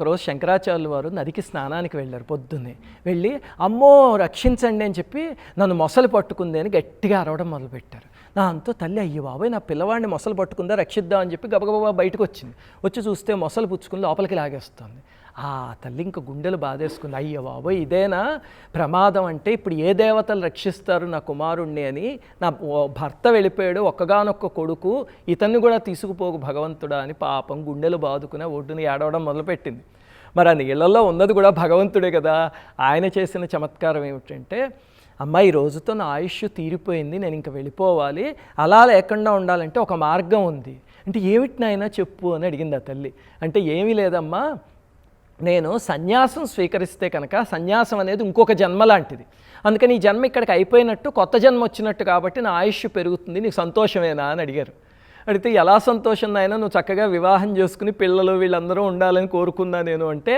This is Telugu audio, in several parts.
ఒకరోజు శంకరాచార్యులు వారు నదికి స్నానానికి వెళ్ళారు. పొద్దున్నే వెళ్ళి అమ్మో రక్షించండి అని చెప్పి నన్ను మొసలు పట్టుకుంది అని గట్టిగా అరవడం మొదలుపెట్టారు. దాంతో తల్లి అయ్యి బాబాయ్ నా పిల్లవాడిని మొసలు పట్టుకుందా రక్షిద్దాం అని చెప్పి గబగబా బయటకు వచ్చింది. వచ్చి చూస్తే మొసలు పుచ్చుకుని లోపలికి లాగేస్తుంది. ఆ తల్లి ఇంక గుండెలు బాధేసుకుంది. అయ్య బాబోయ్ ఇదేనా ప్రమాదం అంటే, ఇప్పుడు ఏ దేవతలు రక్షిస్తారు నా కుమారుణ్ణి అని, నా భర్త వెళ్ళిపోయాడు, ఒక్కగానొక్క కొడుకు, ఇతన్ని కూడా తీసుకుపోకు భగవంతుడా అని పాపం గుండెలు బాదుకుని ఒడ్డుని ఏడవడం మొదలుపెట్టింది. మరి ఆ నీళ్ళల్లో ఉన్నది కూడా భగవంతుడే కదా. ఆయన చేసిన చమత్కారం ఏమిటంటే, అమ్మ ఈ రోజుతో నా ఆయుష్ తీరిపోయింది, నేను ఇంక వెళ్ళిపోవాలి, అలా లేకుండా ఉండాలంటే ఒక మార్గం ఉంది అంటే ఏమిటి నాయనా చెప్పు అని అడిగింది ఆ తల్లి. అంటే ఏమీ లేదమ్మా, నేను సన్యాసం స్వీకరిస్తే కనుక సన్యాసం అనేది ఇంకొక జన్మ లాంటిది, అందుకని ఈ జన్మ ఇక్కడికి అయిపోయినట్టు కొత్త జన్మ వచ్చినట్టు కాబట్టి నా ఆయుష్ పెరుగుతుంది, నీకు సంతోషమేనా అని అడిగారు. అడిగితే ఎలా సంతోషం నాయనా, నువ్వు చక్కగా వివాహం చేసుకుని పిల్లలు వీళ్ళందరూ ఉండాలని కోరుకున్నా నేను అంటే,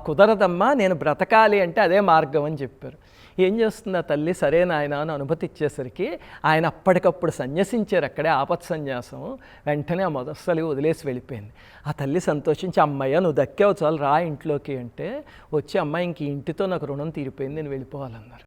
కుదరదమ్మా నేను బ్రతకాలి అంటే అదే మార్గం అని చెప్పారు. ఏం చేస్తుంది ఆ తల్లి, సరే నాయన అని అనుమతి ఇచ్చేసరికి ఆయన అప్పటికప్పుడు సన్యసించారు. అక్కడే ఆపత్ సన్యాసం. వెంటనే ఆ మొదస్సలి వదిలేసి వెళ్ళిపోయింది. ఆ తల్లి సంతోషించి అమ్మయ్య నువ్వు దక్కావు చాలు రా ఇంట్లోకి అంటే, వచ్చి అమ్మాయి ఇంక ఇంటితో నాకు రుణం తీరిపోయింది, నేను వెళ్ళిపోవాలన్నారు.